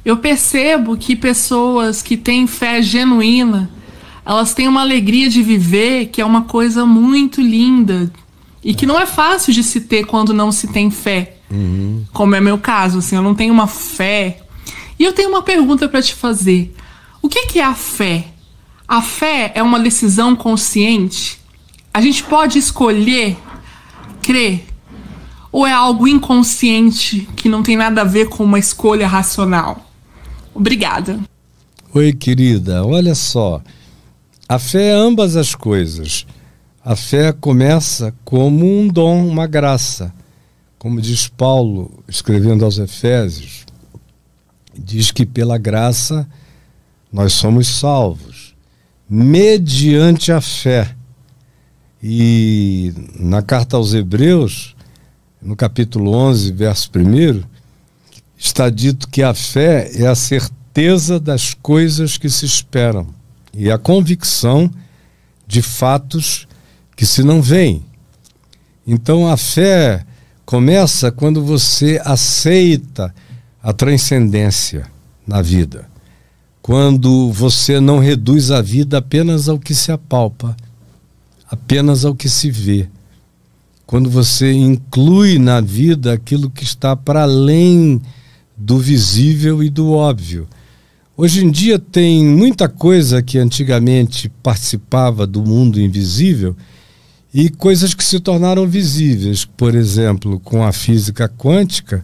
Eu percebo que pessoas que têm fé genuína, elas têm uma alegria de viver que é uma coisa muito linda e que não é fácil de se ter quando não se tem fé. Como é meu caso, assim, eu não tenho uma fé. E eu tenho uma pergunta para te fazer. O que é a fé? A fé é uma decisão consciente? A gente pode escolher crer? Ou é algo inconsciente que não tem nada a ver com uma escolha racional? Obrigada. Oi, querida. Olha só. A fé é ambas as coisas. A fé começa como um dom, uma graça. Como diz Paulo, escrevendo aos Efésios, diz que pela graça nós somos salvos, mediante a fé. E na carta aos Hebreus, no capítulo 11, verso 1, está dito que a fé é a certeza das coisas que se esperam e a convicção de fatos que se não veem. Então a fé começa quando você aceita a transcendência na vida. Quando você não reduz a vida apenas ao que se apalpa, apenas ao que se vê. Quando você inclui na vida aquilo que está para além do visível e do óbvio. Hoje em dia tem muita coisa que antigamente participava do mundo invisível e coisas que se tornaram visíveis. Por exemplo, com a física quântica,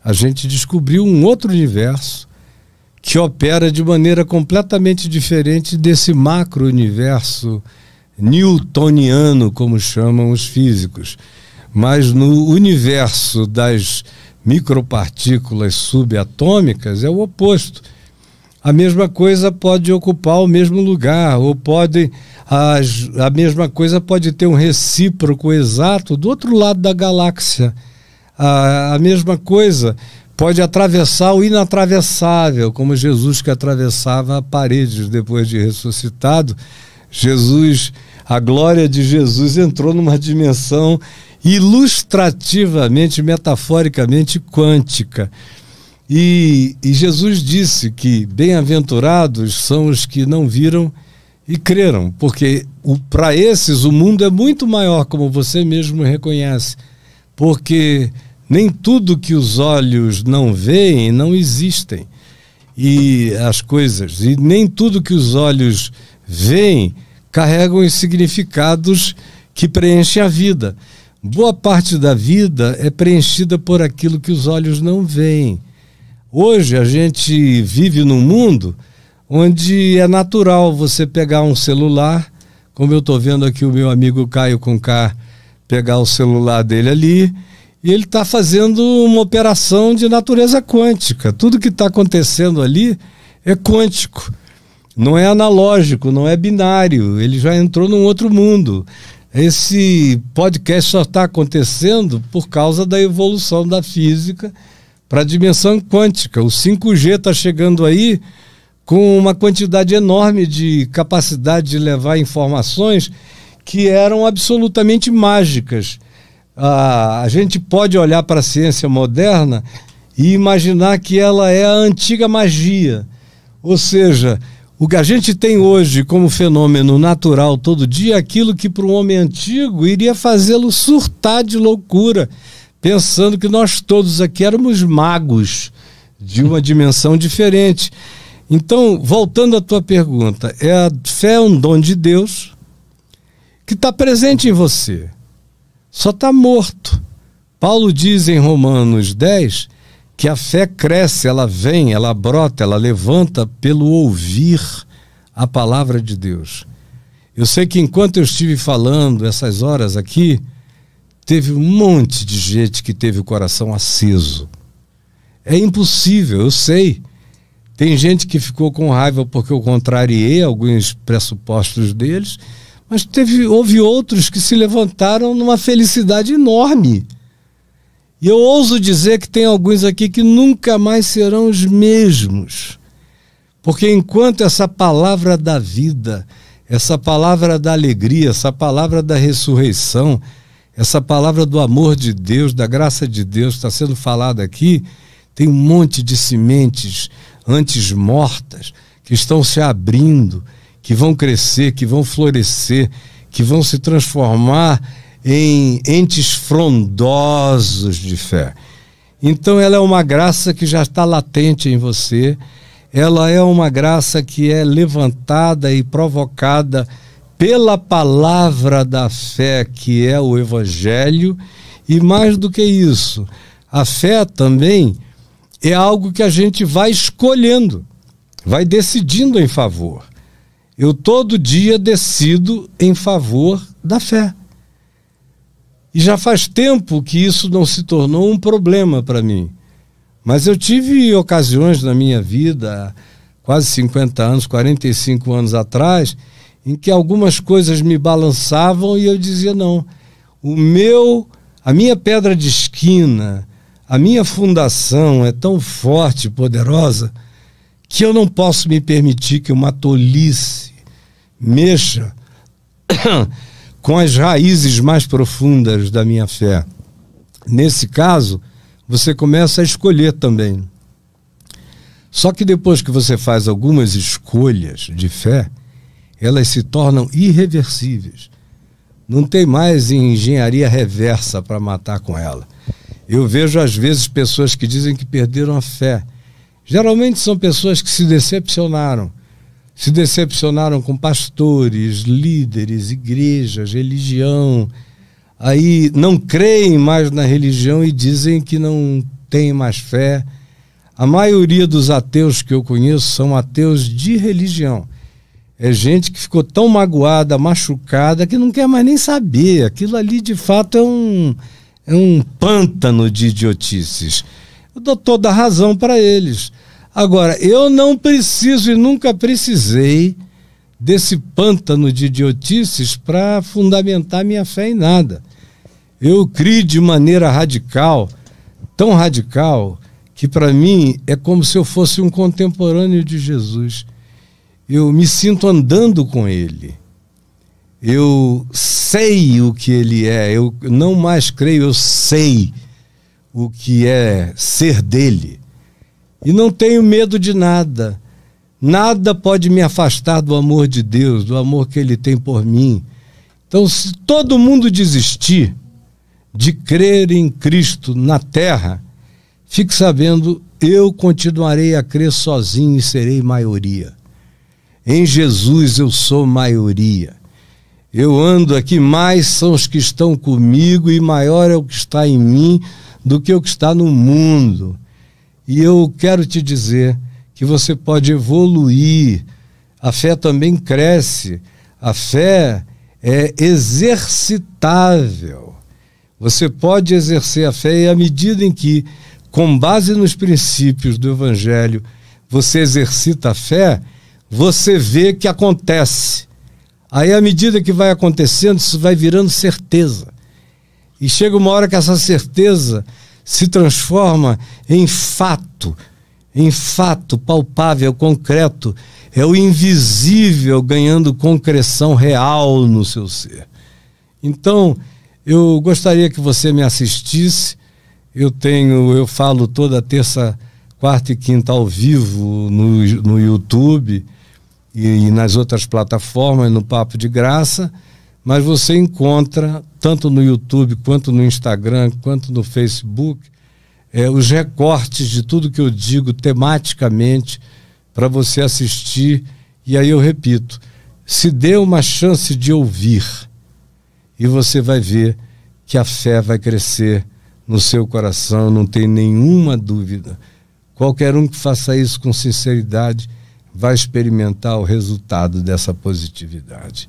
a gente descobriu um outro universo que opera de maneira completamente diferente desse macro-universo newtoniano, como chamam os físicos. Mas no universo das micropartículas subatômicas é o oposto. A mesma coisa pode ocupar o mesmo lugar, ou a mesma coisa pode ter um recíproco exato do outro lado da galáxia. A mesma coisa pode atravessar o inatravessável, como Jesus que atravessava paredes depois de ressuscitado. A glória de Jesus entrou numa dimensão ilustrativamente, metaforicamente quântica. E Jesus disse que bem-aventurados são os que não viram e creram, porque para esses o mundo é muito maior, como você mesmo reconhece, porque nem tudo que os olhos não veem não existem, e as coisas, e nem tudo que os olhos veem carregam os significados que preenchem a vida. Boa parte da vida é preenchida por aquilo que os olhos não veem. Hoje a gente vive num mundo onde é natural você pegar um celular, como eu estou vendo aqui o meu amigo Caio Conká pegar o celular dele ali, e ele está fazendo uma operação de natureza quântica. Tudo que está acontecendo ali é quântico, não é analógico, não é binário, ele já entrou num outro mundo. Esse podcast só está acontecendo por causa da evolução da física para a dimensão quântica. O 5G está chegando aí com uma quantidade enorme de capacidade de levar informações que eram absolutamente mágicas. A gente pode olhar para a ciência moderna e imaginar que ela é a antiga magia. Ou seja, o que a gente tem hoje como fenômeno natural todo dia é aquilo que para um homem antigo iria fazê-lo surtar de loucura, pensando que nós todos aqui éramos magos de uma dimensão diferente. Então, voltando à tua pergunta, a fé é um dom de Deus que está presente em você, só está morto. Paulo diz em Romanos 10 que a fé cresce, ela vem, ela brota, ela levanta pelo ouvir a palavra de Deus. Eu sei que enquanto eu estive falando essas horas aqui, teve um monte de gente que teve o coração aceso. É impossível, eu sei. Tem gente que ficou com raiva porque eu contrariei alguns pressupostos deles, mas houve outros que se levantaram numa felicidade enorme. E eu ouso dizer que tem alguns aqui que nunca mais serão os mesmos. Porque enquanto essa palavra da vida, essa palavra da alegria, essa palavra da ressurreição, essa palavra do amor de Deus, da graça de Deus está sendo falada aqui, tem um monte de sementes antes mortas que estão se abrindo, que vão crescer, que vão florescer, que vão se transformar em entes frondosos de fé. Então ela é uma graça que já está latente em você, ela é uma graça que é levantada e provocada pela palavra da fé, que é o Evangelho, e mais do que isso, a fé também é algo que a gente vai escolhendo, vai decidindo em favor. Eu todo dia decido em favor da fé. E já faz tempo que isso não se tornou um problema para mim. Mas eu tive ocasiões na minha vida, há quase 50 anos, 45 anos atrás, em que algumas coisas me balançavam e eu dizia, não, a minha pedra de esquina, a minha fundação é tão forte, poderosa, que eu não posso me permitir que uma tolice mexa com as raízes mais profundas da minha fé. Nesse caso, você começa a escolher também. Só que depois que você faz algumas escolhas de fé, elas se tornam irreversíveis. Não tem mais engenharia reversa para matar com ela. Eu vejo às vezes pessoas que dizem que perderam a fé. Geralmente são pessoas que se decepcionaram com pastores, líderes, igrejas, religião. Aí não creem mais na religião e dizem que não têm mais fé. A maioria dos ateus que eu conheço são ateus de religião. É gente que ficou tão magoada, machucada, que não quer mais nem saber. Aquilo ali, de fato, é um pântano de idiotices. Eu dou toda a razão para eles. Agora, eu não preciso e nunca precisei desse pântano de idiotices para fundamentar minha fé em nada. Eu crio de maneira radical, tão radical, que para mim é como se eu fosse um contemporâneo de Jesus. Eu me sinto andando com ele. Eu sei o que ele é. Eu não mais creio, eu sei o que é ser dele. E não tenho medo de nada. Nada pode me afastar do amor de Deus, do amor que ele tem por mim. Então, se todo mundo desistir de crer em Cristo na terra, fique sabendo, eu continuarei a crer sozinho e serei maioria. Em Jesus eu sou maioria. Eu ando aqui, mais são os que estão comigo e maior é o que está em mim do que o que está no mundo. E eu quero te dizer que você pode evoluir. A fé também cresce. A fé é exercitável. Você pode exercer a fé e à medida em que, com base nos princípios do Evangelho, você exercita a fé, você vê que acontece. Aí, à medida que vai acontecendo, isso vai virando certeza. E chega uma hora que essa certeza se transforma em fato palpável, concreto. É o invisível ganhando concreção real no seu ser. Então, eu gostaria que você me assistisse. Eu falo toda terça, quarta e quinta ao vivo no YouTube e nas outras plataformas, no Papo de Graça, mas você encontra, tanto no YouTube, quanto no Instagram, quanto no Facebook, os recortes de tudo que eu digo tematicamente para você assistir. E aí eu repito, se dê uma chance de ouvir e você vai ver que a fé vai crescer no seu coração, não tem nenhuma dúvida. Qualquer um que faça isso com sinceridade vai experimentar o resultado dessa positividade.